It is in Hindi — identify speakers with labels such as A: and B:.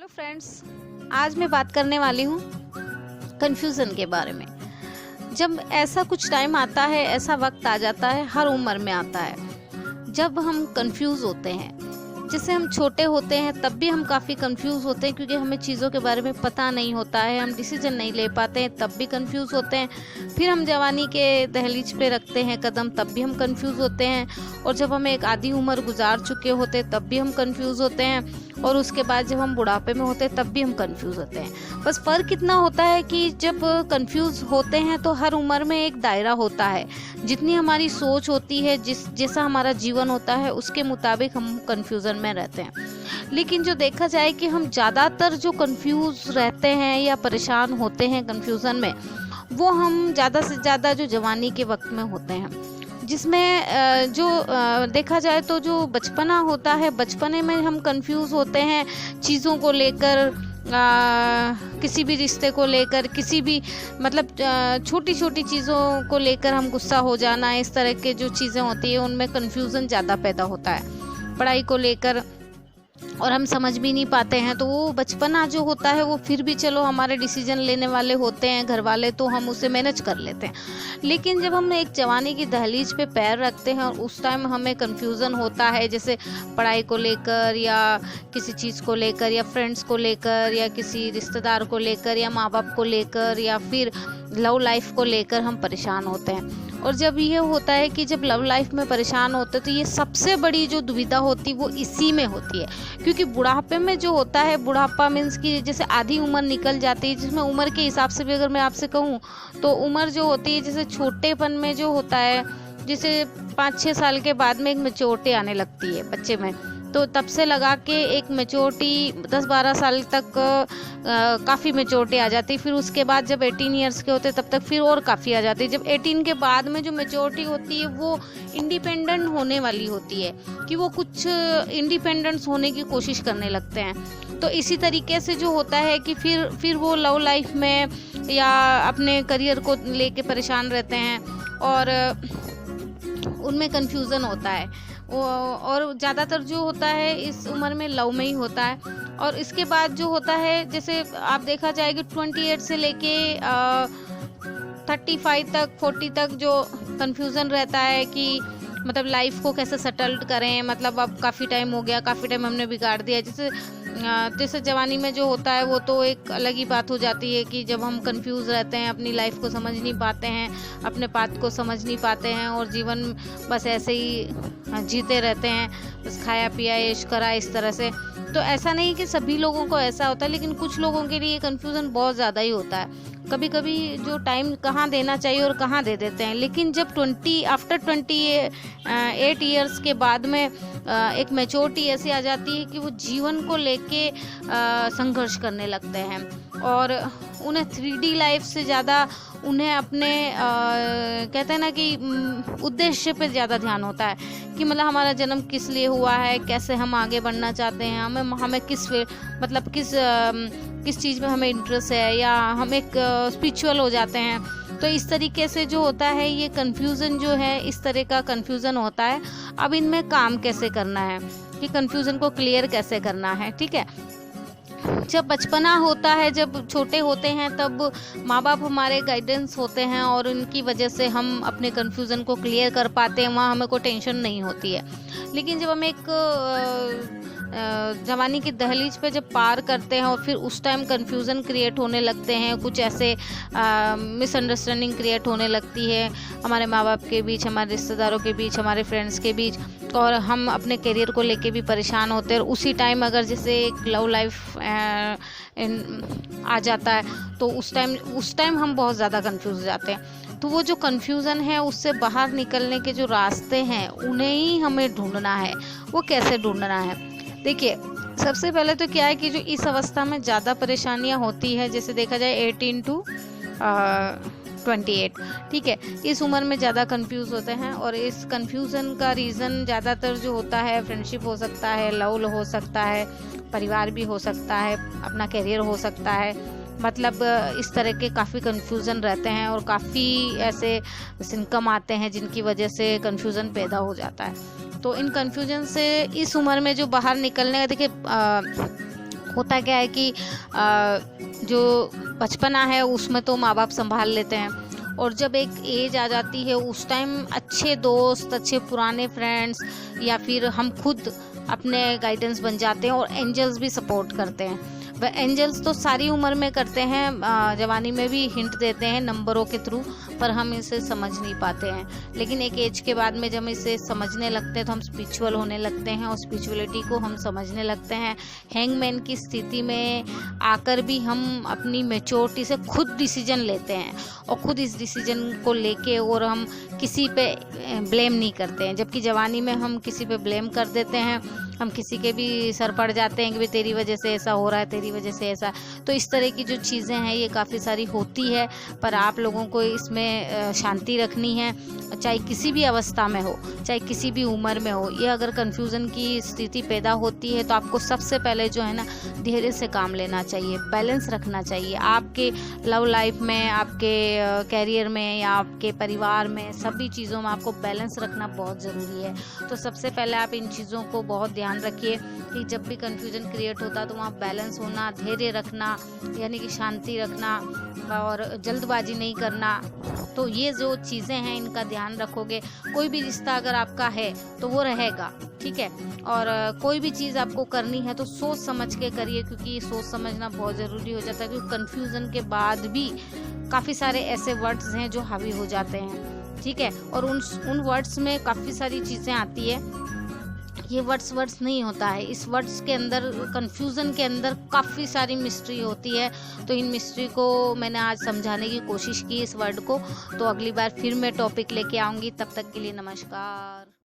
A: हेलो फ्रेंड्स, आज मैं बात करने वाली हूँ कन्फ्यूज़न के बारे में। जब ऐसा कुछ टाइम आता है, ऐसा वक्त आ जाता है, हर उम्र में आता है जब हम कंफ्यूज होते हैं। जैसे हम छोटे होते हैं तब भी हम काफ़ी कंफ्यूज होते हैं, क्योंकि हमें चीज़ों के बारे में पता नहीं होता है, हम डिसीजन नहीं ले पाते हैं, तब भी कंफ्यूज होते हैं। फिर हम जवानी के दहलीज पे रखते हैं कदम, तब भी हम कंफ्यूज होते हैं। और जब हम एक आधी उम्र गुजार चुके होते हैं तब भी हम कंफ्यूज होते हैं। और उसके बाद जब हम बुढ़ापे में होते हैं तब भी हम कंफ्यूज होते हैं। बस फ़र्क इतना होता है कि जब कंफ्यूज होते हैं तो हर उम्र में एक दायरा होता है। जितनी हमारी सोच होती है, जैसा हमारा जीवन होता है, उसके मुताबिक हम कंफ्यूजन में रहते हैं। लेकिन जो देखा जाए कि हम ज़्यादातर जो कंफ्यूज रहते हैं या परेशान होते हैं कंफ्यूजन में, वो हम ज़्यादा से ज़्यादा जो जवानी के वक्त में होते हैं, जिसमें जो देखा जाए तो जो बचपना होता है, बचपने में हम कंफ्यूज होते हैं चीज़ों को लेकर, किसी भी रिश्ते को लेकर, किसी भी मतलब छोटी छोटी चीज़ों को लेकर हम गुस्सा हो जाना, इस तरह के जो चीज़ें होती है उनमें कंफ्यूजन ज़्यादा पैदा होता है पढ़ाई को लेकर, और हम समझ भी नहीं पाते हैं। तो वो बचपना जो होता है वो फिर भी चलो हमारे डिसीजन लेने वाले होते हैं घर वाले, तो हम उसे मैनेज कर लेते हैं। लेकिन जब हम एक जवानी की दहलीज पे पैर रखते हैं और उस टाइम हमें कंफ्यूजन होता है, जैसे पढ़ाई को लेकर या किसी चीज़ को लेकर या फ्रेंड्स को लेकर या किसी रिश्तेदार को लेकर या माँ बाप को लेकर या फिर लव लाइफ को लेकर हम परेशान होते हैं। और जब ये होता है कि जब लव लाइफ में परेशान होते हैं तो ये सबसे बड़ी जो दुविधा होती है वो इसी में होती है। क्योंकि बुढ़ापे में जो होता है, बुढ़ापा मीन्स कि जैसे आधी उम्र निकल जाती है, जिसमें उम्र के हिसाब से भी अगर मैं आपसे कहूँ तो उम्र जो होती है, जैसे छोटेपन में जो होता है, जैसे 5-6 साल के बाद में एक मैच्योरिटी आने लगती है बच्चे में, तो तब से लगा के एक मैच्योरिटी 10-12 साल तक काफ़ी मैच्योरिटी आ जाती है। फिर उसके बाद जब 18 ईयर्स के होते तब तक फिर और काफ़ी आ जाती है। जब 18 के बाद में जो मैच्योरिटी होती है वो इंडिपेंडेंट होने वाली होती है, कि वो कुछ इंडिपेंडेंस होने की कोशिश करने लगते हैं। तो इसी तरीके से जो होता है कि फिर वो लव लाइफ में या अपने करियर को लेके परेशान रहते हैं और उनमें कन्फ्यूज़न होता है। और ज़्यादातर जो होता है इस उम्र में लव में ही होता है। और इसके बाद जो होता है, जैसे आप देखा जाए कि 28 से लेके 35 तक 40 तक जो कन्फ्यूज़न रहता है कि मतलब लाइफ को कैसे सेटल्ड करें, मतलब अब काफ़ी टाइम हो गया, काफ़ी टाइम हमने बिगाड़ दिया। जैसे जवानी में जो होता है वो तो एक अलग ही बात हो जाती है कि जब हम कंफ्यूज रहते हैं, अपनी लाइफ को समझ नहीं पाते हैं, अपने पाथ को समझ नहीं पाते हैं और जीवन बस ऐसे ही जीते रहते हैं, बस खाया पिया ऐश करा इस तरह से। तो ऐसा नहीं कि सभी लोगों को ऐसा होता है, लेकिन कुछ लोगों के लिए कन्फ्यूज़न बहुत ज़्यादा ही होता है। कभी कभी जो टाइम कहाँ देना चाहिए और कहाँ दे देते हैं। लेकिन जब आफ्टर 28 ईयर्स के बाद में एक मैच्योरिटी ऐसी आ जाती है कि वो जीवन को लेके संघर्ष करने लगते हैं और उन्हें 3D लाइफ से ज़्यादा उन्हें अपने कहते हैं ना कि उद्देश्य पे ज़्यादा ध्यान होता है, कि मतलब हमारा जन्म किस लिए हुआ है, कैसे हम आगे बढ़ना चाहते हैं, हमें किस चीज़ में हमें इंटरेस्ट है, या हम एक स्पिरिचुअल हो जाते हैं। तो इस तरीके से जो होता है ये कन्फ्यूज़न जो है, इस तरह का कन्फ्यूज़न होता है। अब इनमें काम कैसे करना है, कि कन्फ्यूज़न को क्लियर कैसे करना है, ठीक है। जब बचपना होता है, जब छोटे होते हैं, तब माँ बाप हमारे गाइडेंस होते हैं और उनकी वजह से हम अपने कन्फ्यूज़न को क्लियर कर पाते हैं, वहाँ हमें कोई टेंशन नहीं होती है। लेकिन जब हम एक जवानी की दहलीज पे जब पार करते हैं और फिर उस टाइम कन्फ्यूज़न क्रिएट होने लगते हैं, कुछ ऐसे मिसअंडरस्टैंडिंग क्रिएट होने लगती है हमारे माँ बाप के बीच, हमारे रिश्तेदारों के बीच, हमारे फ्रेंड्स के बीच, और हम अपने करियर को लेके भी परेशान होते हैं। और उसी टाइम अगर जैसे एक लव लाइफ आ जाता है तो उस टाइम हम बहुत ज़्यादा कंफ्यूज हो जाते हैं। तो वो जो कन्फ्यूज़न है उससे बाहर निकलने के जो रास्ते हैं उन्हें ही हमें ढूंढना है। वो कैसे ढूंढना है, देखिए सबसे पहले तो क्या है कि जो इस अवस्था में ज़्यादा परेशानियां होती है, जैसे देखा जाए 18 to 28, ठीक है, इस उम्र में ज़्यादा कंफ्यूज होते हैं। और इस कंफ्यूजन का रीज़न ज़्यादातर जो होता है, फ्रेंडशिप हो सकता है, लव हो सकता है, परिवार भी हो सकता है, अपना करियर हो सकता है, मतलब इस तरह के काफ़ी कन्फ्यूज़न रहते हैं और काफ़ी ऐसे सिम्पटम आते हैं जिनकी वजह से कन्फ्यूज़न पैदा हो जाता है। तो इन कन्फ्यूजन से इस उम्र में जो बाहर निकलने का, देखिए होता क्या है कि जो बचपना है उसमें तो माँ बाप संभाल लेते हैं, और जब एक एज आ जाती है उस टाइम अच्छे दोस्त, अच्छे पुराने फ्रेंड्स या फिर हम खुद अपने गाइडेंस बन जाते हैं, और एंजल्स भी सपोर्ट करते हैं। वह एंजल्स तो सारी उम्र में करते हैं, जवानी में भी हिंट देते हैं नंबरों के थ्रू, पर हम इसे समझ नहीं पाते हैं। लेकिन एक एज के बाद में जब हम इसे समझने लगते हैं तो हम स्पिरिचुअल होने लगते हैं, और स्पिरिचुअलिटी को हम समझने लगते हैं। हैंगमैन की स्थिति में आकर भी हम अपनी मैच्योरिटी से खुद डिसीजन लेते हैं, और खुद इस डिसीजन को लेके और हम किसी पे ब्लेम नहीं करते हैं। जबकि जवानी में हम किसी पे ब्लेम कर देते हैं, हम किसी के भी सर पड़ जाते हैं कि भाई तेरी वजह से ऐसा हो रहा है, तेरी वजह से ऐसा। तो इस तरह की जो चीज़ें हैं ये काफ़ी सारी होती है, पर आप लोगों को इसमें शांति रखनी है, चाहे किसी भी अवस्था में हो, चाहे किसी भी उम्र में हो। ये अगर कन्फ्यूज़न की स्थिति पैदा होती है तो आपको सबसे पहले जो है ना धैर्य से काम लेना चाहिए, बैलेंस रखना चाहिए। आपके लव लाइफ में, आपके कैरियर में या आपके परिवार में, सभी चीज़ों में आपको बैलेंस रखना बहुत ज़रूरी है। तो सबसे पहले आप इन चीज़ों को बहुत ध्यान रखिए कि जब भी कन्फ्यूजन क्रिएट होता है तो वहाँ बैलेंस होना, धैर्य रखना, यानी कि शांति रखना, और जल्दबाजी नहीं करना। तो ये जो चीज़ें हैं इनका ध्यान रखोगे, कोई भी रिश्ता अगर आपका है तो वो रहेगा, ठीक है। और कोई भी चीज़ आपको करनी है तो सोच समझ के करिए, क्योंकि सोच समझना बहुत ज़रूरी हो जाता है। क्योंकि कन्फ्यूज़न के बाद भी काफ़ी सारे ऐसे वर्ड्स हैं जो हावी हो जाते हैं, ठीक है। और उन वर्ड्स में काफ़ी सारी चीज़ें आती है। ये वर्ड्स नहीं होता है, इस वर्ड्स के अंदर, कन्फ्यूज़न के अंदर काफ़ी सारी मिस्ट्री होती है। तो इन मिस्ट्री को मैंने आज समझाने की कोशिश की, इस वर्ड को। तो अगली बार फिर मैं टॉपिक लेके आऊँगी, तब तक के लिए नमस्कार।